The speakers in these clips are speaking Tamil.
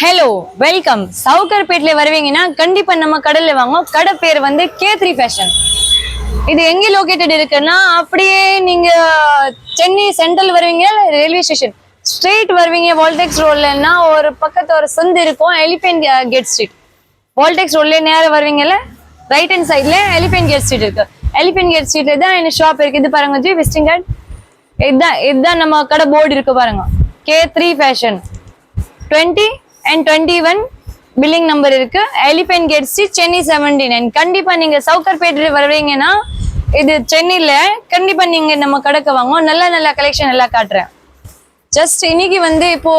Hello welcome. சவுகர்பேட்ல வருவீங்கன்னா கண்டிப்பா நம்ம கடையில வாங்க. கடை பேர் வந்து K3 ஃபேஷன். இது எங்க லொகேட்டட் இருக்குன்னா, அப்படியே நீங்க சென்னை சென்ட்ரல் வருவீங்க, ரயில்வே ஸ்டேஷன் ஸ்ட்ரெயிட் வருவீங்க, வால்டெக்ஸ் ரோட்லன்னா ஒரு பக்கத்து ஒரு சந்து இருக்கும், எலிபென்ட் கேட் ஸ்ட்ரீட். வால்டெக்ஸ் ரோட்ல நேரம் வருவீங்கல்ல, ரைட் ஹேண்ட் சைட்ல எலிபென்ட் கேட் ஸ்ட்ரீட் இருக்கு. எலிபென்ட் கேட் ஸ்ட்ரீட்ல தான் இந்த ஷாப் இருக்கு. இது பாருங்க ஜி, விசிட்டிங் கார்டு. இதுதான் நம்ம கடை போர்டு இருக்கு பாருங்க, K3 fashion. 20 and 21 billing number இருக்கு. Elephant gate street, Chennai 79. கண்டிப்பா நீங்க சவுகர்பேட்ல வருவீங்கன்னா, இது சென்னையில கண்டிப்பா நீங்க நம்ம கடைக்கு வாங்க. நல்ல நல்ல கலெக்ஷன் எல்லாம் காட்டுறேன். ஜஸ்ட் இன்னைக்கு வந்து இப்போ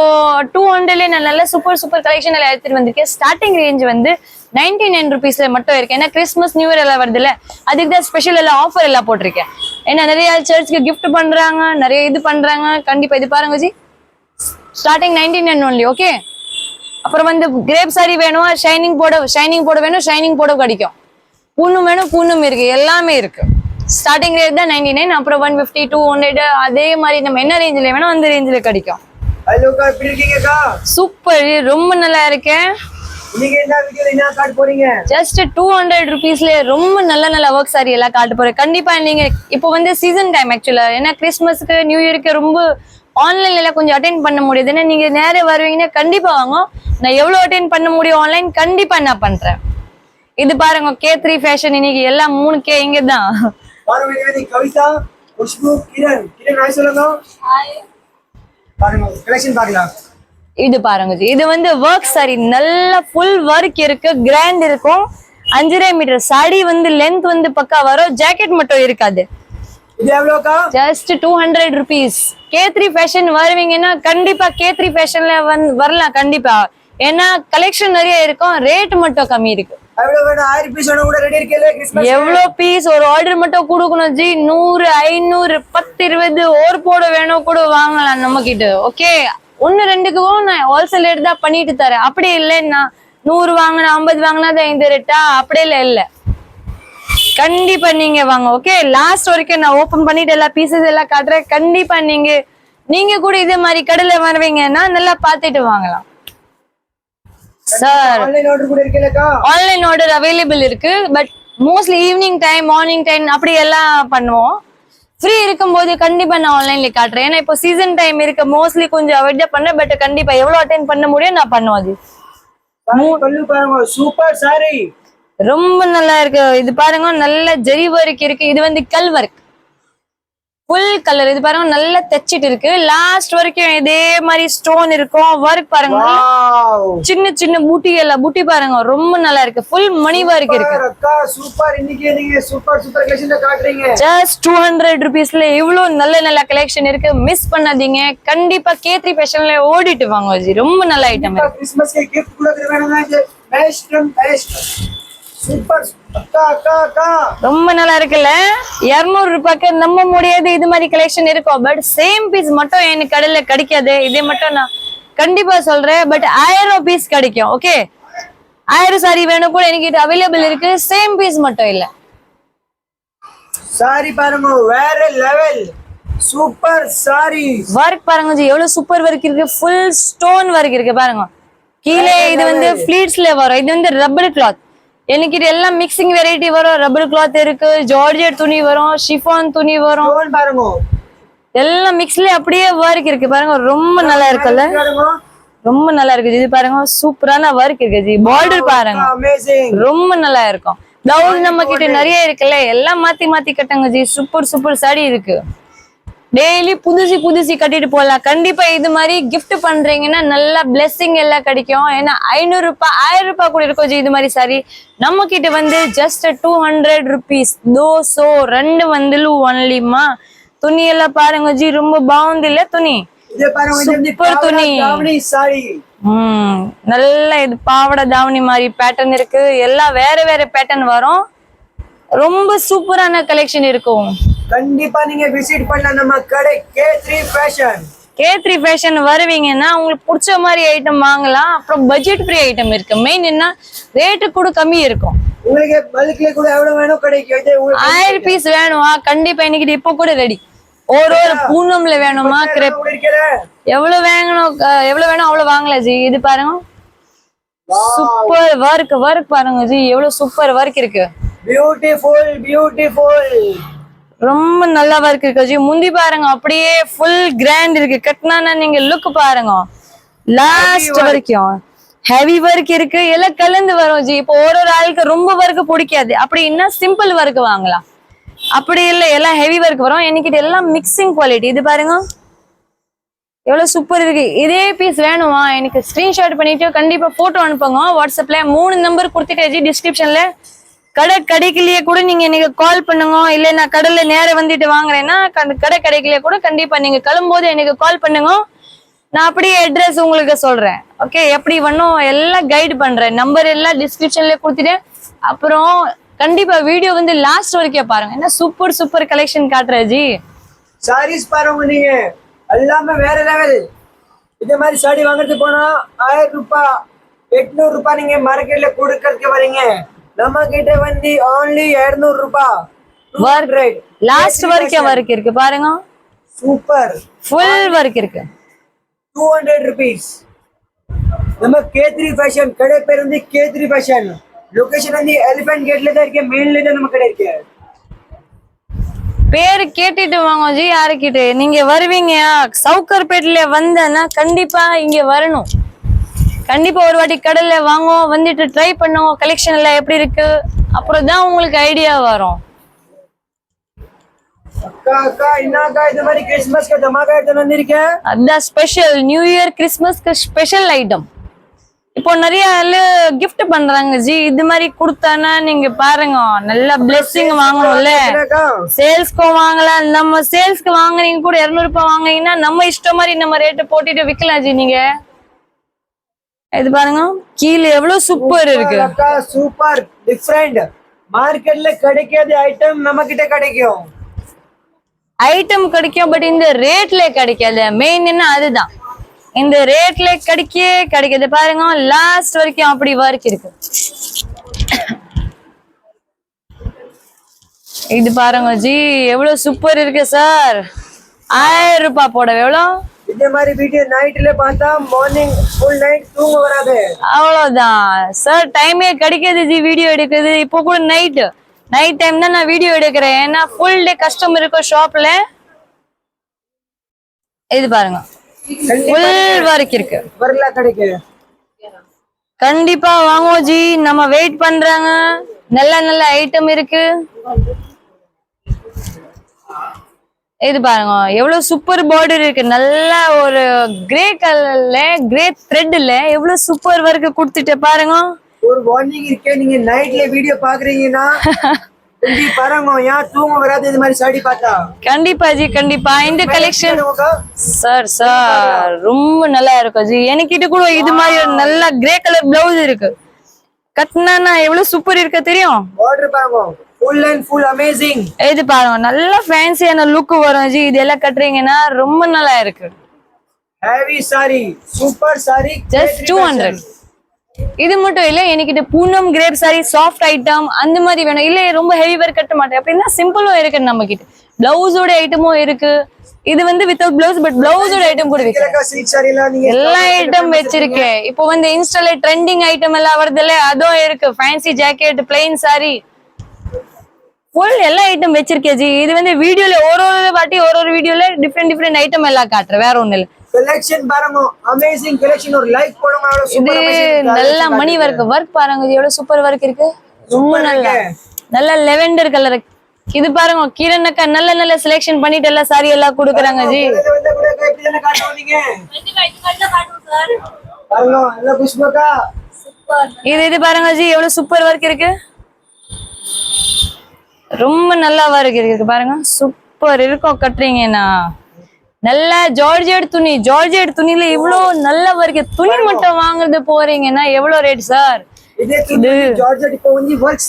200ல நல்ல சூப்பர் கலெக்ஷன் எல்லாம் எடுத்துட்டு வந்திருக்கேன். ஸ்டார்டிங் ரேஞ்ச் வந்து 99 ருபீஸ்ல மட்டும் இருக்கு. ஏன்னா கிறிஸ்மஸ் நியூ இயர் எல்லாம் வருது இல்ல, அதுக்கு தான் ஸ்பெஷல் எல்லாம் ஆஃபர் எல்லாம் போட்டிருக்கேன். ஏன்னா நிறைய சர்ச்சுக்கு கிஃப்ட் பண்றாங்க, நிறைய இது பண்றாங்க. கண்டிப்பா இது பாருங்க ஜி, ஸ்டார்டிங் 99 ஒன்லி. ஓகே, அப்புறம் வந்து கிரேப் சாரி வேணும், ஷைனிங் போட வேணும், ஷைனிங் போட கிடைக்கும். பூணும் வேணும், பூணும் இருக்கு, எல்லாமே இருக்கு. ஸ்டார்டிங் ரேட் தான் 99. அப்புறம் 150, 200 அதே மாதிரி நம்ம என்ன ரேஞ்சில் வேணும் அந்த ரேஞ்சில் கிடைக்கும். சூப்பர், ரொம்ப நல்லா இருக்கேன். ஜஸ்ட் 200 ருபீஸ்ல ரொம்ப நல்ல ஒர்க் சாரி எல்லாம் காட்ட போறேன். கண்டிப்பா நீங்க இப்போ வந்து சீசன் டைம் ஆக்சுவலா, ஏன்னா கிறிஸ்மஸ்க்கு நியூ இயருக்கு ரொம்ப ஆன்லைன்ல எல்லாம் கொஞ்சம் அட்டென்ட் பண்ண முடியுது. ஏன்னா நீங்க நேரே வருவீங்கன்னா கண்டிப்பா வாங்க. நான் எவ்வளவு அட்டென்ட் பண்ண முடியும் ஆன்லைன் கண்டிப்பா நான் பண்றேன். இது பாருங்க K3 ஃபேஷன். இன்னைக்கு எல்லாம் 3K இங்க தான். கவிதா, குஷ்பு, கிரண் ஹாய் சொல்லுங்க. பாருங்க கலெக்ஷன் பார்க்கலாம். இது பாருங்க ஜி, இது வந்து ஒர்க் சாரி, நல்ல ஃபுல் ஒர்க் இருக்கு, கிராண்ட் இருக்கும். 5.5 மீட்டர் சாரி வந்து லென்த் வந்து பக்கா வரும், ஜாக்கெட் மட்டும் இருக்காது. இது எவ்வளவுக்கா? Just 200 rupees. K3 ஃபேஷன் வருவீங்கன்னா கண்டிப்பா K3 ஃபேஷன்ல வரலாம் கண்டிப்பா. ஏன்னா கலெக்ஷன் நிறைய இருக்கும், ரேட் மட்டும் கம்மி இருக்கு. எவ்வளவு பீஸ் ஒரு ஆர்டர் மட்டும் கொடுக்கணும் ஜி, 100, 500, 10, 20 ஒரு போட வேணும் கூட வாங்கலாம் நம்ம கிட்ட. ஓகே, 1, 2க்கும் நான் ஹோல்சேல் ரேட் தான் பண்ணிட்டு தரேன். அப்படி இல்லைன்னா 100 வாங்கினா 50 வாங்கினா தான் இந்த ரேட்டா, அப்படியே இல்ல. கண்டிப்பா நீங்க வாங்க. ஓகே, லாஸ்ட் வரைக்கும் நான் ஓபன் பண்ணிட்டு எல்லா பீசஸ் எல்லாம் காட்டுறேன். கண்டிப்பா நீங்க கூட இதே மாதிரி கடையில வருவீங்கன்னா நல்லா பாத்துட்டு வாங்கலாம். சார் ஆன்லைன் ஆர்டர் அவைலபிள் இருக்கு. But mostly evening time, morning time அப்படி எல்லாம் பண்ணுவோம். ஃப்ரீ இருக்கும்போது கண்டிப்பா நான் ஆன்லைன்ல காட்டுறேன். ஏன்னா இப்போ சீசன் டைம் இருக்கு, மோஸ்ட்லி கொஞ்சம் அவாய்ட் தான் பண்றேன். பட் கண்டிப்பா எவ்வளவு அட்டென்ட் பண்ண முடியும் நான் பண்ணுவேன். அது சூப்பர் சாரி, ரொம்ப நல்லா இருக்கு. இது பாருங்க, நல்ல ஜெரி ஒர்க் இருக்கு. இது வந்து கல் ஒர்க், ஃபுல் கலர். இது பாருங்க நல்லா தைச்சிட்டு இருக்கு. லாஸ்ட் வரைக்கும் இதே மாதிரி ஸ்டோன் இருக்கும். ஒர்க் பாருங்க, சின்ன பூட்டி பாருங்க, ரொம்ப நல்லா இருக்கு. ஃபுல் மணி ஒர்க் இருக்கு. சூப்பர், இன்னைக்கு நீங்க சூப்பர் கலெக்ஷன் காட்டுறீங்க. ஜஸ்ட் 200 ருபீஸ்ல இவ்வளவு நல்ல கலெக்ஷன் இருக்கு. மிஸ் பண்ணாதீங்க. கண்டிப்பா K3 ஃபேஷன்ல ஓடிட்டு வாங்க ஜி, ரொம்ப நல்ல ஐட்டம். கிறிஸ்மஸ்க்கு கிஃப்ட் கொடுக்க வேணும்னா பெஸ்ட். சூப்பர் ரொம்ப நல்லா இருக்குல்ல. 200 ரூபாய்க்கு நம்ப முடியாது இது மாதிரி கலெக்ஷன் இருக்கும். பட் சேம் பீஸ் மட்டும் எனக்கு கடையில கிடைக்காது. இதே மட்டும் நான் கண்டிப்பா சொல்றேன். பட் 1000 பீஸ் கிடைக்கும். ஓகே, 1000 சாரி வேணும் கூட எனக்கு அவைலபிள் இருக்கு. சேம் பீஸ் மட்டும் இல்ல. சாரி பாருங்க, வேற லெவல் சூப்பர் சாரி. ஒர்க் பாருங்க ஜி, எவ்வளவு சூப்பர் ஒர்க் இருக்கு. ஃபுல் ஸ்டோன் ஒர்க் இருக்கு பாருங்க. கீழே இது வந்து ஃபிளீட்ஸ்ல வரும். இது வந்து ரப்பர் கிளாத். எனக்கு இது எல்லாம் மிக்சிங் வெரைட்டி வரும். ரப்பர் கிளாத் இருக்கு, ஜார்ஜெட் துணி வரும், ஷிஃபான் துணி வரும். பாருங்க எல்லாம் மிக்ஸ்ல அப்படியே ஒர்க் இருக்கு பாருங்க. ரொம்ப நல்லா இருக்குல்ல, ரொம்ப நல்லா இருக்கு. இது பாருங்க, சூப்பரான ஒர்க் இருக்கு ஜி. பார்டர் பாருங்க, ரொம்ப நல்லா இருக்கும். பிளவுஸ் நம்ம கிட்ட நிறைய இருக்குல்ல, எல்லாம் மாத்தி கட்டுங்க ஜி. சூப்பர் சாரி இருக்கு. டெய்லி புதுசி கட்டிட்டு போகலாம். கண்டிப்பா இது மாதிரி கிஃப்ட் பண்றீங்கன்னா நல்லா பிளெஸிங் எல்லாம் கிடைக்கும். ஏன்னா 500 ரூபாய் 1000 ரூபாய் கூட இருக்கும் ஜி இது மாதிரி சாரி. நம்ம கிட்ட வந்து ஜஸ்ட் 200 ருபீஸ். 200 வந்துலு ஒன்லிமா. துணி எல்லாம் பாருங்க ஜி, ரொம்ப பாவுந்தில்ல துணி, சூப்பர் துணி. நல்ல இது பாவடை தாவணி மாதிரி பேட்டர்ன் இருக்கு. எல்லாம் வேற பேட்டர்ன் வரும். ரொம்ப சூப்பரான கலெக்ஷன் இருக்கும். கண்டிப்பா நீங்க விசிட் பண்ணலாம் நம்ம கடை K3 ஃபேஷன் வருவீங்கன்னா உங்களுக்கு பிடிச்ச மாதிரி ஐட்டம் வாங்கலாம். அப்புறம் பட்ஜெட் ஃப்ரீ ஐட்டம் இருக்கு. மெயின் என்ன, ரேட்டு கூட கம்மி இருக்கும். உங்களுக்கு பல்க்ல கூட எவ்வளவு வேணும் கிடைக்கும். 1000 பீஸ் வேணுமா கண்டிப்பா இன்னைக்கு இப்ப கூட ரெடி. ஒரு பூனம்ல வேணுமா, கிரெப் எவ்வளவு வேணும் அவ்வளவு வாங்கலாம் ஜி. இது பாருங்க, சூப்பர் ஒர்க் பாருங்க ஜி, எவ்வளவு சூப்பர் ஒர்க் இருக்கு. பியூட்டிஃபுல். ரொம்ப நல்லா ஒர்க் இருக்கு ஜி. முந்தி பாருங்க அப்படியே ஃபுல் கிராண்ட் இருக்கு. கட்டினா நீங்க லுக் பாருங்க லாஸ்ட் வரைக்கும் ஹெவி ஒர்க் இருக்கு. எல்லாம் கலந்து வரும் ஜி. இப்போ ஒரு ஆளுக்கு ரொம்ப ஒர்க் பிடிக்காது அப்படின்னா சிம்பிள் ஒர்க் வாங்கலாம். அப்படி இல்லை, எல்லாம் ஹெவி ஒர்க் வரும். என்கிட்ட எல்லாம் மிக்சிங் குவாலிட்டி. இது பாருங்க எவ்வளவு சூப்பர் இருக்கு. இதே பீஸ் வேணுமா எனக்கு ஸ்கிரீன்ஷாட் பண்ணிட்டு கண்டிப்பா போட்டோ அனுப்புங்க. வாட்ஸ்அப்ல 3 நம்பர் கொடுத்துட்டு டிஸ்கிரிப்ஷன்ல. கடை கிடைக்கலையே கூட நீங்க எனக்கு கால் பண்ணுங்க. இல்ல நான் கடையில நேரம் வந்துட்டு வாங்குறேன்னா கடை கிடைக்கலையே கூட கண்டிப்பா நீங்க கிளம்பும்போது எனக்கு கால் பண்ணுங்க. நான் அப்படியே அட்ரஸ் உங்களுக்கு சொல்றேன். ஓகே, எப்படி வேணும் எல்லாம் கைடு பண்றேன். நம்பர் எல்லாம் டிஸ்கிரிப்ஷன்ல கொடுத்துட்டேன். அப்புறம் கண்டிப்பா வீடியோ வந்து லாஸ்ட் வரைக்கும் பாருங்க. என்ன சூப்பர் கலெக்ஷன் காட்டுறேன் ஜி. சாரீஸ் பாருங்க, நீங்க எல்லாமே வேற லெவல். இதே மாதிரி சாரி வாங்குறது போனா 1000 ரூபாய் 800 ரூபாய் நீங்க மார்க்கெட்ல கொடுக்கறதுக்கு வரீங்க. நம்ம கிட்ட வந்து only 200 ரூபாய். லாஸ்ட் வரைக்கும் ஒர்க் இருக்கு பாருங்க. சூப்பர் ஃபுல் ஒர்க் இருக்கு. 200 rupees. நம்ம K3 ஃபேஷன் கடை பேர் வந்து K3 ஃபேஷன். லொகேஷன் வந்து எலிஃபென்ட் கேட்ல தான் இருக்கு. மெயின்ல தான் நம்ம கடை இருக்கு. பேரு கேட்டுட்டு வாங்க ஜி. யாருக்கிட்ட நீங்க வருவீங்க சவுக்கர்பேட்ல வந்தேன்னா கண்டிப்பா இங்க வரணும். கண்டிப்பா ஒரு வாட்டி கடையில வாங்க, வந்துட்டு ட்ரை பண்ணுங்க கலெக்ஷன் எல்லாம் எப்படி இருக்கு. அப்புறம் தான் உங்களுக்கு ஐடியா வரும். அக்கா என்னக்கா இது மாதிரி கிறிஸ்மஸ்க்கு தமாகா எடுத்து வந்திருக்கேன். அதான் ஸ்பெஷல் நியூ இயர் கிறிஸ்மஸ்க்கு ஸ்பெஷல் ஐட்டம். இப்போ நிறைய கிஃப்ட் பண்றாங்க ஜி. இது மாதிரி கொடுத்தானா நீங்க பாருங்க நல்ல பிளெஸிங் வாங்கணும்ல. சேல்ஸ்க்கும் வாங்கலாம். நம்ம சேல்ஸ்க்கு வாங்குறீங்க கூட 200 ரூபாய் வாங்குனீங்கன்னா நம்ம இஷ்டம் மாதிரி நம்ம ரேட்டு போட்டுட்டு விற்கலாம் ஜி. நீங்க இது பாருங்க கீழே எவ்வளவு சூப்பர் இருக்கு. Super different. மார்க்கெட்ல கிடைக்காத ஐட்டம் நம்ம கிட்ட கிடைக்கும். ஐட்டம் கிடைக்கும், பட் இந்த ரேட்ல கிடைக்காது. மெயின் என்ன அதுதான், இந்த ரேட்ல கிடைக்காது பாருங்க. லாஸ்ட் வரைக்கும் அப்படி ஒர்க் இருக்கு. இது பாருங்க ஜி எவ்வளவு சூப்பர் இருக்கு சார். 1000 ரூபாய் போட எவ்வளவு. இந்த மாதிரி வீடியோ நைட்ல பார்த்தா மார்னிங் ஃபுல் நைட் தூங்க வராது. அவ்வளவுதான் சார். டைமே கிடைக்காது ஜி வீடியோ எடுக்குது. இப்போ கூட நைட் டைம் தான் நான் வீடியோ எடுக்கிறேன். ஏன்னா ஃபுல் டே கஸ்டமர் இருக்கும் ஷாப்ல. இது பாருங்க ஃபுல் ஒர்க் இருக்கு. வரல கிடைக்கு. கண்டிப்பா வாங்குவோம் ஜி. நம்ம வெயிட் பண்றாங்க. நல்ல ஐட்டம் இருக்கு. இது பாருங்க எவ்வளவு சூப்பர் பார்டர் இருக்கு. நல்ல ஒரு கிரே கலர்ல கிரே த்ரெட்ல எவ்வளவு சூப்பர் ஒர்க் கொடுத்துட்டு பாருங்க. ஒரு வார்னிங் இருக்கே, நீங்க நைட்ல வீடியோ பாக்குறீங்கன்னா பாருங்க ஏன் தூங்க வராது இது மாதிரி சாடி பார்த்தா. கண்டிப்பா ஜி கண்டிப்பா. இந்த கலெக்ஷன் சார் ரொம்ப நல்லா இருக்கும் ஜி. என்கிட்ட கூட இது மாதிரி ஒரு நல்ல கிரே கலர் பிளவுஸ் இருக்கு. கட்டினா எவ்வளவு சூப்பர் இருக்கு தெரியும். பார்டர் பாருங்க ஃபுல் அண்ட் ஃபுல் அமேசிங். இது பாருங்க நல்ல ஃபேன்சியான லுக் வரும் ஜி. இதெல்லாம் கட்டுறீங்கன்னா ரொம்ப நல்லா இருக்கு. Heavy sari super sari just 200. இது மட்டும் இல்ல, என்கிட்ட Poonam crepe sari soft item அந்த மாதிரி வேணும். இல்ல ரொம்ப ஹெவி ஒர்க் கட்ட மாட்டேன் அப்படின்னா சிம்பிளும் இருக்கு நம்ம கிட்ட. பிளவுஸோட ஐட்டமும் இருக்கு. இது வந்து வித்தவுட் பிளவுஸ், பட் பிளவுஸோட ஐட்டம் கூட இருக்கு. எல்லா ஐட்டம் வச்சிருக்கேன். இப்போ வந்து இன்ஸ்டால ட்ரெண்டிங் ஐட்டம் எல்லாம் வருதுல்ல, அதுவும் இருக்கு. Fancy jacket, plain sorry, full எல்லா ஐட்டம் வச்சிருக்கேன் ஜி. இது வந்து வீடியோல ஒரு வாட்டி ஒரு வீடியோல டிஃப்ரெண்ட் ஐட்டம் எல்லாம் காட்டுறேன். வேற ஒண்ணு இல்ல. கலெக்ஷன் பாருங்க அமேசிங் கலெக்ஷன். ஒரு லைக் போடுங்க. இது நல்ல மணி ஒர்க் பாருங்க எவ்வளவு சூப்பர் ஒர்க் இருக்கு. ரொம்ப நல்ல லெவெண்டர் கலர். இது பாருங்க கிரணக்கா நல்ல செலக்ஷன் பண்ணிட்டு எல்லாம் சாரி எல்லாம் கொடுக்குறாங்க ஜி. இது பாருங்க ஜி எவ்வளவு சூப்பர் ஒர்க் இருக்கு. ரொம்ப நல்லா ஒர்க் இருக்கு பாருங்க. சூப்பர் இருக்கும் கட்டுறீங்கன்னா. நல்ல ஜார்ஜெட் துணியில இவ்வளவு நல்ல ஒர்க். துணி மட்டும் வாங்குறது போறீங்கன்னா எவ்வளவு ரேட் சார்? இது ஜார்ஜெட் இப்போ வந்து ஒர்க்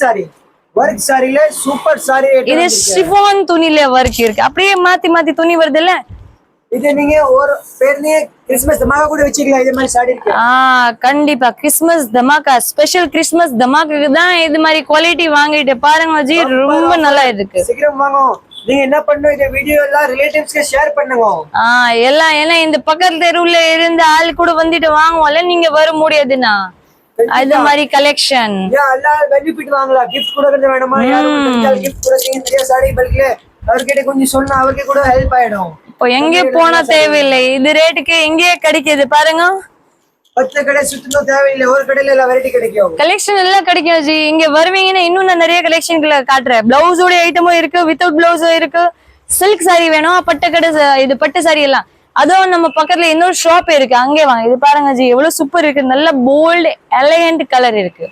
சாரில சூப்பர் சாரி. இது ஷிஃபான் துணியில ஒர்க் இருக்கு. அப்படியே மாத்தி துணி வருது இல்ல. இது நீங்க ஒரு பேர்லயே கிறிஸ்மஸ் தமாகா கூட வச்சுக்கலாம். இது மாதிரி சாரி இருக்கு. கண்டிப்பா கிறிஸ்மஸ் தமாகா ஸ்பெஷல் கிறிஸ்மஸ் தமாகாக்கு தான் இது மாதிரி குவாலிட்டி வாங்கிட்டு பாருங்க ஜி. ரொம்ப நல்லா இருக்கு. சீக்கிரம் வாங்க. நீங்க என்ன பண்ணணும், இந்த வீடியோ எல்லாம் ரிலேட்டிவ்ஸ்க்கு ஷேர் பண்ணுங்க. எல்லாம் ஏன்னா இந்த பக்கத்து தெருவுல இருந்து ஆள் கூட வந்துட்டு வாங்குவோம்ல, நீங்க வர முடியாதுன்னா அது மாதிரி கலெக்ஷன். ஏன் எல்லாம் பெனிஃபிட் வாங்கலாம். கிஃப்ட் கொடுக்கறது வேணுமா, யாரும் தெரிஞ்சால் கிஃப்ட் கொடுத்தீங்க நிறைய சாடி பல்க்ல அவர்கிட்ட கொஞ்சம் சொன்னா அவருக்கு கூட ஹெல்ப் ஆயிடும். இப்போ எங்கே போனா தேவையில்லை, இது ரேட்டுக்கு எங்கேயே கிடைக்குது பாருங்க. 10 கடை சுத்தணும் தேவையில்லை, ஒரு கடையில எல்லாம் வெரைட்டி கிடைக்கும். கலெக்ஷன் எல்லாம் கிடைக்கும் ஜி. இங்க வருவீங்கன்னா இன்னும் நான் நிறைய கலெக்ஷன்களை காட்டுறேன். பிளவுஸோட ஐட்டமும் இருக்கு, வித்தவுட் பிளவுஸும் இருக்கு. சில்க் சாரி வேணும், பட்டு கடை இது பட்டு சாரி எல்லாம். அதுவும் நம்ம பக்கத்துல இன்னொரு ஷாப் இருக்கு, அங்கே வாங்க. இது பாருங்க ஜி, எவ்வளவு சூப்பர் இருக்கு. நல்ல போல்டு எலகண்ட் கலர் இருக்கு.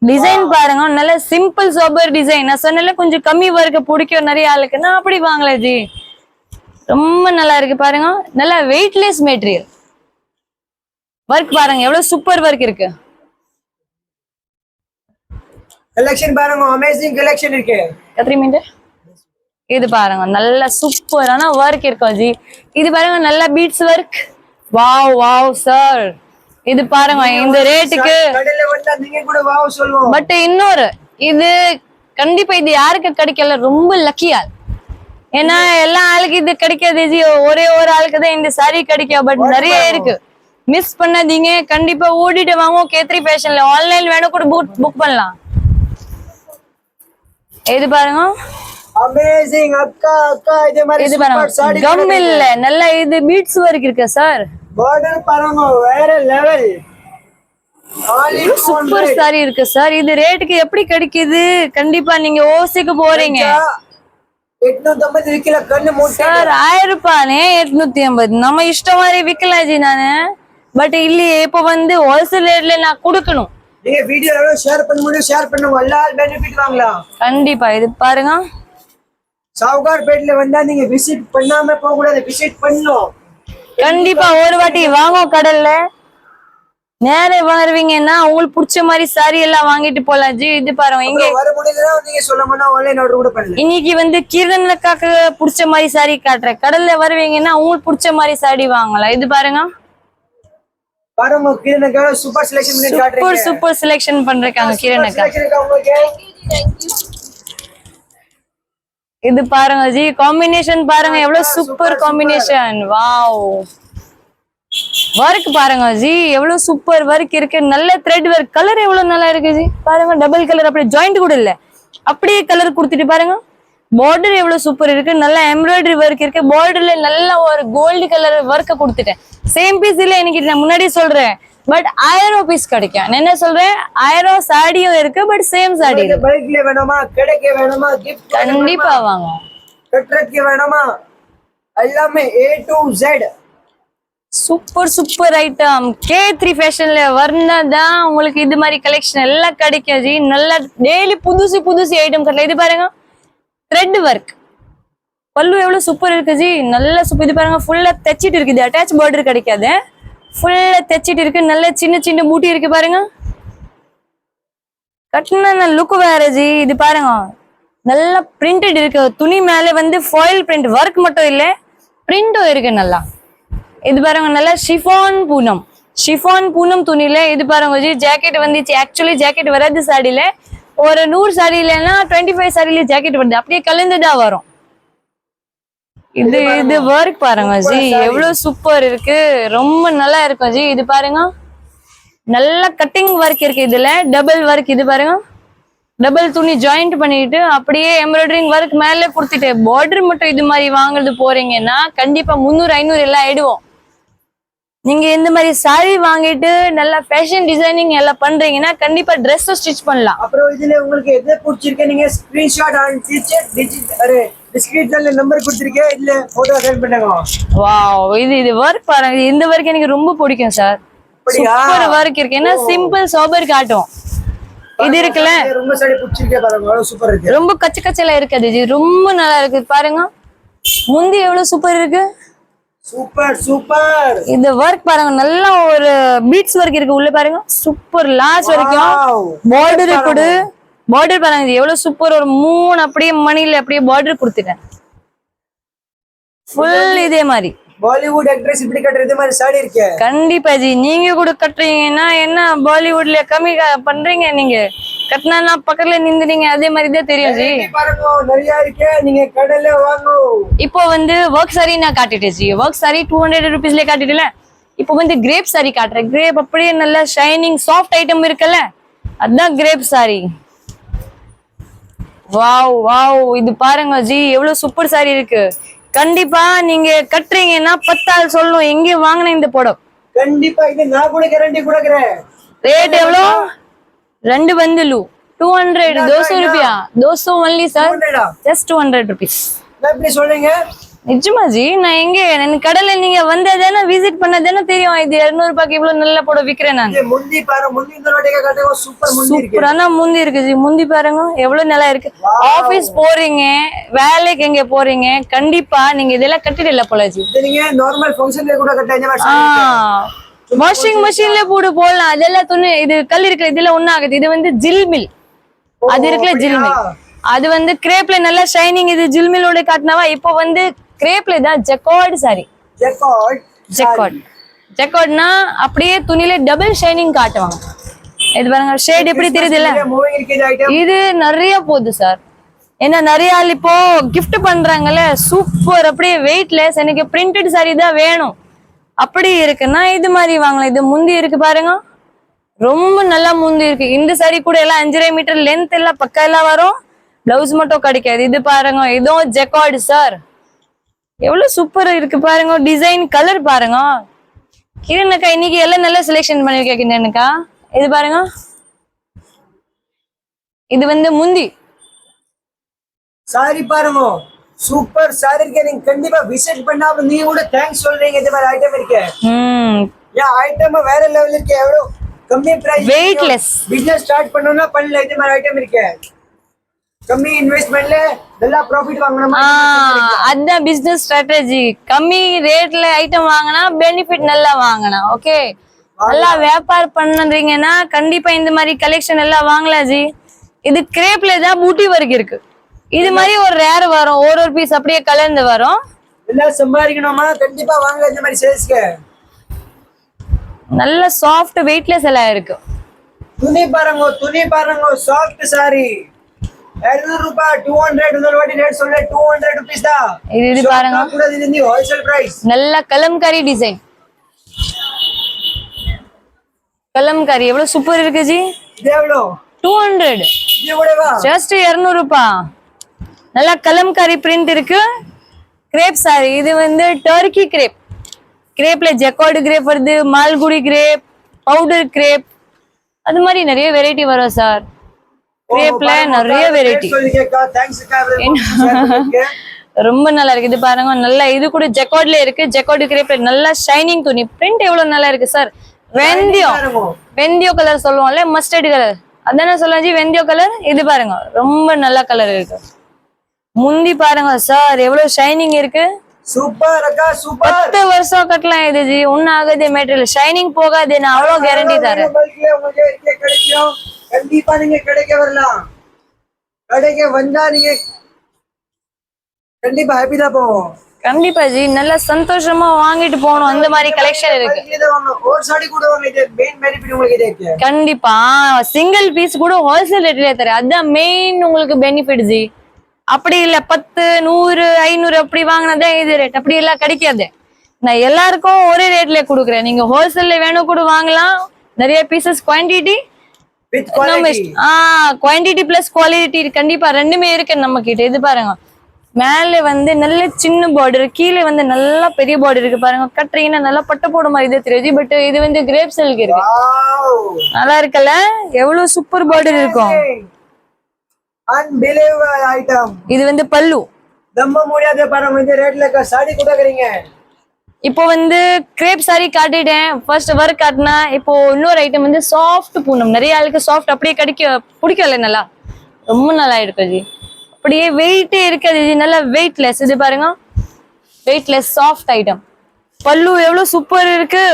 டிசைன் பாருங்க, நல்ல சிம்பிள் சோபர் டிசைன். நான் சொன்னல கொஞ்சம் கம்மி ஒர்க்கு பிடிக்கும் நிறைய ஆளுக்குன்னா அப்படி வாங்கல ஜி. ரொம்ப நல்லா இருக்கு பாருங்க. நல்ல வெயிட்லெஸ் மெட்டீரியல். ஒர்க் பாருங்க எவ்வளவு சூப்பர் ஒர்க் இருக்கு. கலெக்ஷன் பாருங்க, அமேசிங் கலெக்ஷன் இருக்கு. எத்தனை மினிட் இது பாருங்க, நல்ல சூப்பரான ஒர்க் இருக்கும் ஜி. இது பாருங்க நல்ல beads work. Wow wow sir, இது பாருங்க இந்த ரேட்டுக்கு. கடையில வந்தா நீங்க கூட வாவ் சொல்லுவோம். பட் இன்னொரு இது கண்டிப்பா இது யாருக்கு கிடைக்கல, ரொம்ப லக்கியா. ஏன்னா எல்லா ஆளுக்கு இது கிடைக்காது ஜி, ஒரே ஒரு ஆளுக்கு தான் இந்த சாரி கிடைக்கும். பட் நிறைய இருக்கு, மிஸ் பண்ணாதீங்க. கண்டிப்பா ஓடிட்டு வாங்க. K3 ஃபேஷன்ல ஆன்லைன் வேணும் கூட புக் பண்ணலாம். இது பாருங்க அமேசிங் அக்கா அக்கா, இதே மாதிரி இது சூப்பர் பாருங்க சாடி கம் இல்ல, நல்ல இது பீட்ஸ் ஒர்க் இருக்கு சார். பார்டர் பாருங்க வேற லெவல். சூப்பர் சாரி இருக்கு சார். இது ரேட்டுக்கு எப்படி கிடைக்குது? கண்டிப்பா நீங்க ஓசிக்கு போறீங்க 850 விக்கல கண்ணு மூட்டை சார். 1000 ரூபானே 850 நம்ம இஷ்டம் மாதிரி விக்கலாம் ஜி நானு. பட் இல்லையே, இப்ப வந்து ஹோல்சேல் ரேட்ல நான் கொடுக்கணும். நீங்க வீடியோல ஷேர் பண்ண முடியும், ஷேர் பண்ணுங்க, எல்லா பெனிஃபிட் வாங்கலாம் கண்டிப்பா. இது பாருங்க சாவுகார் பேட்ல வந்தா நீங்க விசிட் பண்ணாம போக கூடாது, விசிட் பண்ணணும். கண்டிப்பா ஒரு வாட்டி வாங்க. கடல்ல நேரே வருவீங்கன்னா உங்களுக்கு பிடிச்ச மாதிரி சாரி எல்லாம் வாங்கிட்டு போலாம் ஜி. இது பாருங்க இங்க வர முடியலன்னா நீங்க சொல்லணும்னா ஆன்லைன் ஆர்டர் கூட பண்ணலாம். இன்னைக்கு வந்து கிரணக்காக்கு பிடிச்ச மாதிரி சாரி காட்டுறேன். கடல்ல வருவீங்கன்னா உங்களுக்கு பிடிச்ச மாதிரி சாரி வாங்கலாம். இது பாருங்க பாருங்க, கிரணக்கா சூப்பர் செலக்ஷன் பண்ணி காட்டுறீங்க. சூப்பர் செலக்ஷன் பண்றாங்க கிரணக்கா. இது பாருங்க ஜி, காம்பினேஷன் பாருங்க எவ்வளவு சூப்பர் காம்பினேஷன். வாவ், ஒர்க் பாருங்க ஜி எவ்வளவு சூப்பர் ஒர்க் இருக்கு. நல்ல த்ரெட் ஒர்க். கலர் எவ்வளவு நல்லா இருக்கு ஜி. பாருங்க டபுள் கலர், அப்படியே ஜாயிண்ட் கூட இல்ல, அப்படியே கலர் கொடுத்துட்டு பாருங்க. பார்டர் எவ்வளவு சூப்பர் இருக்கு. நல்ல எம்ப்ராய்டரி ஒர்க் இருக்கு. பார்டர்ல நல்ல ஒரு கோல்டு கலர் ஒர்க்க கொடுத்துட்டேன். சேம் பீஸ் இல்ல எனக்கு, நான் முன்னாடி சொல்றேன். பட் 1000 பீஸ் கிடைக்கும். நான் என்ன சொல்றேன், 1000 சாடியும் இருக்கு. பட் சேம் சாடி பைக்ல வேணுமா, கடைக்கு வேணுமா, கிஃப்ட் கண்டிப்பா வாங்க. கட்ரக்கு வேணுமா, எல்லாமே A to Z super super item. K3 ஃபேஷன்ல வரனாதான் உங்களுக்கு இது மாதிரி கலெக்ஷன் எல்லாம் கிடைக்கும் ஜி. நல்ல டெய்லி புதுசு புதுசு ஐட்டம் கட்டல. இது பாருங்க த்ரெட் ஒர்க். பல்லு எவ்வளவு சூப்பர் இருக்கு ஜி, நல்ல சூப்பர். இது பாருங்க ஃபுல்லா தைச்சிட்டு இருக்கு. இது அட்டாச் பார்டர் கிடைக்காது, ஃபுல்லா தைச்சிட்டு இருக்கு. நல்ல சின்ன சின்ன மூட்டி இருக்கு பாருங்க. கட்டின லுக் வேற ஜி. இது பாருங்க நல்லா பிரிண்டட் இருக்கு. துணி மேல வந்து ஃபாயில் பிரிண்ட் ஒர்க் மட்டும் இல்ல, பிரிண்டும் இருக்கு நல்லா. இது பாருங்க நல்லா ஷிஃபான் பூனம். ஷிஃபான் பூனம் துணியில இது பாருங்க ஜி. ஜாக்கெட் வந்துச்சு. ஆக்சுவலி ஜாக்கெட் வராது சாடியில. ஒரு 100 சாரியிலன்னா 25 சாரியில ஜாக்கெட் வருது, அப்படியே கலந்துதான் வரும். இது ஒர்க் பாருங்க ஜி எவ்வளவு சூப்பர் இருக்கு. ரொம்ப நல்லா இருக்கும் ஜி. இது பாருங்க நல்ல கட்டிங் ஒர்க் இருக்கு. இதுல டபுள் ஒர்க். இது பாருங்க டபுள் துணி ஜாயிண்ட் பண்ணிட்டு அப்படியே எம்ப்ராய்டரிங் ஒர்க் மேல கொடுத்துட்டு பார்டர் மட்டும் இது மாதிரி வாங்குறது போறீங்கன்னா கண்டிப்பா 300-500 எல்லாம் ஆயிடுவோம். நீங்க இந்த மாதிரி சாரி வாங்கிட்டு நல்ல ஃபேஷன் டிசைனிங் எல்லாம் பண்றீங்கன்னா கண்டிப்பா Dress ஸ்டிச் பண்ணலாம். அப்புறம் இதுல உங்களுக்கு எது பிடிச்சிருக்கு நீங்க ஸ்கிரீன்ஷாட் அனுப்பிச்சு டிஸ்கிரிப்ஷன்ல நம்பர் கொடுத்திருக்கேன், இல்ல போட்டோ சென்ட் பண்ணுங்க. வாவ், இது ஒர்க் பாருங்க. இந்த ஒர்க் எனக்கு ரொம்ப பிடிக்கும் சார். சூப்பர் ஒர்க் இருக்கு. ஏன்னா சிம்பிள் சோபர் காட்டும். இது இருக்குல்ல ரொம்ப சாரி பிடிச்சிருக்கே பாருங்க, அவ்வளவு சூப்பர் இருக்கு. ரொம்ப கச்ச கச்சல இருக்காது இது, ரொம்ப நல்லா இருக்கு பாருங்க. முந்தி எவ்வளவு சூப்பர் இருக்கு. Super super. இந்த ஒர்க் பாருங்க, நல்ல ஒரு பீட்ஸ் ஒர்க் இருக்கு உள்ள பாருங்க. சூப்பர் லாஸ்ட் வரைக்கும் பார்டர் கூட. பார்டர் பாருங்க எவ்வளவு சூப்பர். ஒரு 3 அப்படியே மணில அப்படியே பார்டர் கொடுத்துட்டேன் ஃபுல். இதே மாதிரி பாலிவுட் ஆக்ட்ரஸ் இப்படி கட்டுறது மாதிரி சாடி இருக்கு. கண்டிப்பா ஜி, நீங்க கூட கட்டுறீங்கன்னா என்ன பாலிவுட்ல கம்மி பண்றீங்க. நீங்க கட்டினா பக்கத்துல நின்றுறீங்க, அதே மாதிரி தான் தெரியும் ஜி. பாருங்க நிறைய இருக்கு, நீங்க கடையில வாங்க. இப்போ வந்து ஒர்க் சாரி நான் காட்டிட்டேன் ஜி. Work sorry 200 ருபீஸ்ல காட்டிட்டல. இப்போ வந்து கிரேப் சாரி காட்டுறேன். கிரேப் அப்படியே நல்லா ஷைனிங் சாஃப்ட் ஐட்டம் இருக்குல்ல, அதான் கிரேப் சாரி. வாவ் வாவ், இது பாருங்க ஜி எவ்வளவு சூப்பர் சாரி இருக்கு. கண்டிப்பா நீங்க கட்டுறீங்கன்னா 10 ஆள் சொல்லணும் எங்க வாங்கின இந்த புடவை. கண்டிப்பா இது நான் கூட கேரண்டி கொடுக்குறேன். ரேட் எவ்வளோ? 2 பண்டிலு 200. 200 रुपया 200 only sir, just 200 rupees. நான் எப்படி சொல்றீங்க? நிஜமா ஜி, நான் எங்க எனக்கு கடல்ல நீங்க வந்ததேனா விசிட் பண்ணதேனா தெரியும். இது 200 ரூபாய்க்கு இவ்வளவு நல்ல புடவை விக்கிறேன் நான். இது முந்தி பாரு, முந்தி இந்த வாட்டிக்கு காட்டுங்க, சூப்பர் முந்தி இருக்கு. சூப்பரான முந்தி இருக்கு ஜி. முந்தி பாருங்க எவ்வளவு நல்லா இருக்கு. ஆபீஸ் போறீங்க, வேலைக்கு எங்க போறீங்க, கண்டிப்பா நீங்க இதெல்லாம் கட்டிடல போல ஜி. இது நீங்க நார்மல் ஃபங்க்ஷன்ல கூட கட்டலாம். இந்த மாதிரி வாஷிங் மெஷின்ல போடு போடலாம். அதெல்லாம் துணி இது கல் இருக்குல, இதெல்லாம் ஒண்ணு ஆகுது. இது வந்து ஜில்மில், அது இருக்குல்ல ஜில்மில், அது வந்து கிரேப்ல நல்லா ஷைனிங். இது ஜில்மிலோட காட்டினவா. இப்போ வந்து கிரேப்ல தான் ஜெக்கார்ட் சாரி. ஜெக்கார்ட்னா அப்படியே துணியில டபுள் ஷைனிங் காட்டுவாங்க. இது பாருங்க ஷேட் எப்படி தெரியுது இல்ல. இது நிறைய போகுது சார். ஏன்னா நிறைய ஆள் இப்போ கிஃப்ட் பண்றாங்கல்ல, சூப்பர் அப்படியே வெயிட்லெஸ். எனக்கு பிரிண்டட் சாரி தான் வேணும் அப்படி இருக்குன்னா இது மாதிரி வாங்கலாம். இது முந்தி இருக்கு பாருங்க, ரொம்ப நல்லா முந்தி இருக்கு. இந்த சாரி கூட எல்லாம் 5.5 மீட்டர் லென்த் எல்லாம் பக்கா எல்லாம் வரும். பிளவுஸ் மட்டும் கிடைக்காது. இது பாருங்க, இதுவும் ஜெக்கார்டு சார். எவ்வளவு சூப்பரா இருக்கு பாருங்க. டிசைன் கலர் பாருங்க. கிரணக்கா இன்னைக்கு எல்லாம் நல்லா செலெக்ஷன் பண்ணிருக்கேன் கிரணக்கா. இது பாருங்க, இது வந்து முந்தி சாரி பாருங்க, சூப்பர் சாரி இருக்கு. நீங்க கண்டிப்பா விசிட் பண்ணா நீங்க கூட தேங்க்ஸ் சொல்றீங்க. இது மாதிரி ஐட்டம் இருக்கு. ஐட்டம் வேற லெவல் இருக்கு. எவ்வளவு கம்மி பிரைஸ், வெயிட்லெஸ். பிசினஸ் ஸ்டார்ட் பண்ணனும்னா பண்ணல. இது மாதிரி ஐட்டம் இருக்கு. கம்மி இன்வெஸ்ட்மென்ட்ல நல்லா ப்ராஃபிட் வாங்கணுமா, அதான் பிசினஸ் ஸ்ட்ராட்டஜி. கம்மி ரேட்ல ஐட்டம் வாங்கினா பெனிஃபிட் நல்லா வாங்கணும். ஓகே, நல்லா வியாபாரம் பண்றீங்கன்னா கண்டிப்பா இந்த மாதிரி கலெக்ஷன் எல்லாம் வாங்கலாம் ஜி. இது கிரேப்ல தான் பூட்டி வரைக்கும் இருக்கு. இது மாதிரி ஒரு ரேர் வரும், ஒரு பீஸ் அப்படியே கலந்து வரும். எல்லாம் சம்பாதிக்கணுமா கண்டிப்பா வாங்க. இந்த மாதிரி சேல்ஸ்க்கு நல்ல சாஃப்ட் வெயிட்லெஸ் எல்லாம் இருக்கு. துணி பாருங்க சாஃப்ட் சாரி 200 ரூபாய் 200. இந்த வாட்டி ரேட் சொல்ல 200 rupees தான். இது பாருங்க, கூட இது ஹோல்சேல் பிரைஸ். நல்ல கலம்காரி டிசைன். கலம்காரி எவ்வளவு சூப்பர் இருக்கு ஜி. இது எவ்வளவு? 200. இது எவ்வளவா? ஜஸ்ட் 200 ரூபாய். நல்ல கலம்காரி பிரிண்ட் இருக்கு. கிரேப் சாரி. இது வந்து டர்க்கி கிரேப். கிரேப்ல ஜெக்கார்டு கிரேப் வருது, மால்குடி கிரேப், பவுடர் கிரேப், அது மாதிரி நிறைய வெரைட்டி வரும் சார். கிரேப்ல நிறைய வெரைட்டி. ரொம்ப நல்லா இருக்கு. இது பாருங்க, நல்லா இது கூட ஜெக்கார்ட்ல இருக்கு. ஜெக்கார்டு கிரேப்ல நல்லா ஷைனிங் துணி. பிரிண்ட் எவ்வளவு நல்லா இருக்கு சார். வெந்தியோ கலர் சொல்லுவோம்ல, மஸ்டர்ட் கலர், அதானே சொல்லி வெந்தியோ கலர். இது பாருங்க ரொம்ப நல்ல கலர் இருக்கு. முந்தி பாருங்க சார் எவ்வளவு ஷைனிங் இருக்கு. சூப்பர் அக்கா, சூப்பர். 10 வருஷம் கட்டலாம் இது ஜி. ஒன்னும் ஆகாது, மெட்டீரியல் ஷைனிங் போகாது. நான் அவ்வளவு கேரண்டி தரேன். கண்டிப்பா நீங்க கடைக்கு வரலாம். கடைக்கு வந்தா நீங்க கண்டிப்பா ஹாப்பி தான் போவோம். கண்டிப்பா ஜி, நல்ல சந்தோஷமா வாங்கிட்டு போகணும். அந்த மாதிரி கலெக்ஷன் இருக்கு. ஒரு சாரி கூட வாங்க. இது மெயின் பெனிஃபிட் உங்களுக்கு இது இருக்கு. கண்டிப்பா சிங்கிள் பீஸ் கூட ஹோல்சேல் ரேட்லயே தரேன். அதான் மெயின் உங்களுக்கு பெனிஃபிட் ஜி. அப்படி இல்ல 10, 100, 500 அப்படி வாங்கினதே இது ரேட். அப்படி எல்லாம் கிடைக்காது. நான் எல்லாருக்கும் ஒரே ரேட்ல கொடுக்குறேன். நீங்க ஹோல்சேல்ல வேணும் கூட வாங்கலாம். நிறைய pieces quantity quantity plus quality கண்டிப்பா ரெண்டுமே இருக்கு நம்ம கிட்ட. இது பாருங்க, மேல வந்து நல்ல சின்ன பார்டர், கீழே வந்து நல்லா பெரிய பார்டர் இருக்கு பாருங்க. கட்டுறீங்கன்னா நல்லா பட்டு போட மாதிரி இது தெரியுது. பட் இது வந்து கிரேப் சில்க் இருக்கு. நல்லா இருக்குல்ல, எவ்வளவு சூப்பர் பார்டர் இருக்கும். Unbelievable item. இது வந்து பல்லு. நம்ம முடியாத பாருங்க. இந்த ரேட்ல சாரி கொடுக்குறீங்க. இப்போ வந்து கிரேப் சாரி காட்டிட்டேன், ஃபர்ஸ்ட் ஒர்க் காட்டினா. இப்போ இன்னொரு ஐட்டம் வந்து சாஃப்ட் பூனம். நிறைய ஆளுக்கு சாஃப்ட் அப்படியே பிடிக்கல, நல்லா ரொம்ப நல்லா இருக்கு ஜி. அப்படியே வெயிட்டே இருக்காது ஜி, நல்லா வெயிட்லெஸ். இது பாருங்க, வெயிட்லெஸ் சாஃப்ட் ஐட்டம். பல்லு எவ்வளவு சூப்பர் இருக்கு.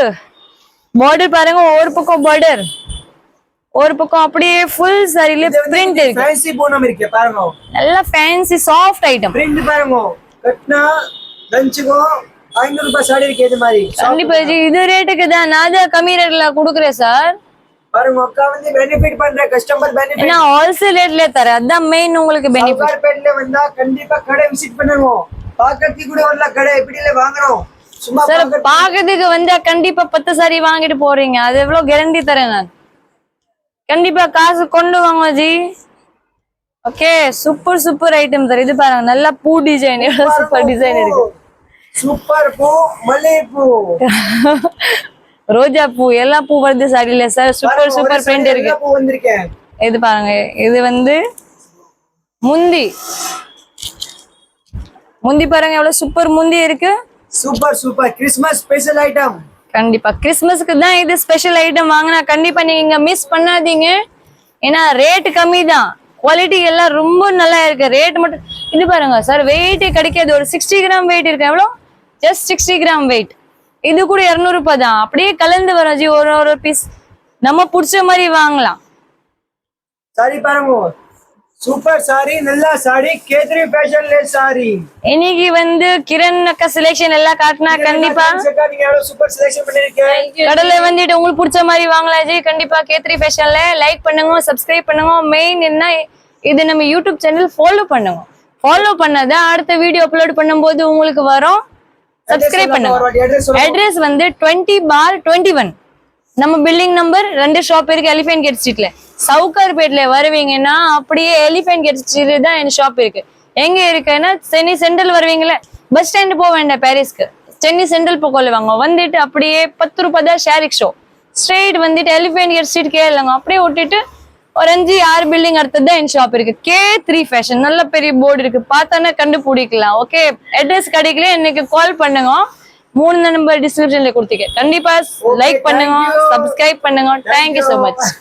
பார்டர் பாருங்க, ஒரு பக்கம் பார்டர், ஒரு பக்கம் அப்படியே ஃபுல் சாரில பிரிண்ட் இருக்கு. ஃபேன்சி பூனம் இருக்கு பாருங்க. நல்ல ஃபேன்சி சாஃப்ட் ஐட்டம். பிரிண்ட் பாருங்க. கட்னா லஞ்சுக்கு 500 ரூபாய் சாரி இருக்கு. இது மாதிரி கண்டிப்பா ஜி. இது ரேட்டுக்கு தான் நான் தான் கம்மி ரேட்ல கொடுக்குறேன் சார். பாருங்க அக்கா வந்து பெனிஃபிட் பண்ற கஸ்டமர் பெனிஃபிட். நான் ஹோல்சேல் ரேட்ல தரேன். அதான் மெயின் உங்களுக்கு பெனிஃபிட். பேட்ல வந்தா கண்டிப்பா கடை விசிட் பண்ணுங்க. பாக்கறதுக்கு கூட வரல கடை எப்படில வாங்குறோம். சும்மா சார் பாக்குறதுக்கு வந்தா கண்டிப்பா 10 சாரி வாங்கிட்டு போறீங்க, அது எவ்வளவு கேரண்டி தரேன் நான். கண்டிப்பா காசு கொண்டு வாங்க G. Okay, super super item sir. இது பாருங்க, நல்லா பூ டிசைன், சூப்பர் டிசைன் இருக்கு. சூப்பர் பூ, மல்லிகைப்பூ, ரோஜா பூ, எல்லா பூ வருது சாரில சார். சூப்பர் சூப்பர் பிரிண்ட் இருக்கு. பூ வந்திருக்கேன். இது பாருங்க, இது வந்து முந்தி. முந்தி பாருங்க எவ்வளவு சூப்பர் முந்தி இருக்கு. Super super Christmas special item. கண்டிப்பா கிறிஸ்மஸ்க்கு தான் இது ஸ்பெஷல் ஐட்டம் வாங்கினா கண்டிப்பா நீங்க மிஸ் பண்ணாதீங்க. ஏன்னா ரேட் கம்மி தான், குவாலிட்டி எல்லாம் ரொம்ப நல்லா இருக்கு. ரேட் மட்டும் இது பாருங்க சார், வெயிட் கிடைக்காது. ஒரு 60 கிராம் வெயிட் இருக்கு. எவ்வளோ? Just 60 gram wait. இது கூட 200 ரூபாய் தான். அப்படியே கலந்து வரும் ஜி. ஒரு பீஸ் நம்ம பிடிச்ச மாதிரி வாங்கலாம். சாரி பாருங்க, சூப்பர் சாரி, நல்ல சாரி, K3 ஃபேஷன்ல சாரி. இன்னைக்கு வந்து கிரண் அக்கா செலெக்ஷன் எல்லாம் காட்டினா கண்டிப்பா நீங்க எவ்வளவு சூப்பர் செலக்ஷன் பண்ணிருக்கீங்க. கடலை வந்துட்டு உங்களுக்கு பிடிச்ச மாதிரி வாங்கலாம் ஜி. கண்டிப்பா K3 ஃபேஷன்ல லைக் பண்ணுங்க, சப்ஸ்கிரைப் பண்ணுங்க. மெயின் என்ன, இது நம்ம யூடியூப் சேனல் ஃபாலோ பண்ணுங்க. ஃபாலோ பண்ணாதான் அடுத்த வீடியோ அப்லோட் பண்ணும்போது உங்களுக்கு வரும். சப்ஸ்கிரைப் பண்ணுங்க. அட்ரஸ் வந்து 20/21 நம்ம பில்டிங் நம்பர் 2 ஷாப் இருக்கு எலிஃபென்ட் கேட் ஸ்ட்ரீட்ல. சவுகார்பேட்ல வருவீங்கன்னா அப்படியே எலிஃபென்ட் கேட் ஸ்ட்ரீட் தான் என் ஷாப் இருக்கு. எங்க இருக்குன்னா சென்னை சென்ட்ரல் வருவீங்களே, பஸ் ஸ்டாண்ட் போக வேண்டாம் பாரிஸ்க்கு, சென்னை சென்ட்ரல் போகல வாங்க. வந்துட்டு அப்படியே 10 ரூபாய் தான் ஷேரிக் ஷோ ஸ்ட்ரெயிட் வந்துட்டு எலிஃபென்ட் கேட் ஸ்ட்ரீட் கேளுங்க. அப்படியே விட்டுட்டு ஒரு 5-6 பில்டிங் அடுத்தது தான் என் ஷாப் இருக்கு. K3 ஃபேஷன் நல்ல பெரிய போர்டு இருக்கு, பார்த்தானே கண்டுபிடிக்கலாம். ஓகே, அட்ரஸ் கிடைக்கல எனக்கு கால் பண்ணுங்க. 3 நம்பர் டிஸ்கிரிப்ஷன்ல கொடுத்துருக்கேன். கண்டிப்பா லைக் பண்ணுங்க, சப்ஸ்கிரைப் பண்ணுங்க. Thank you so much.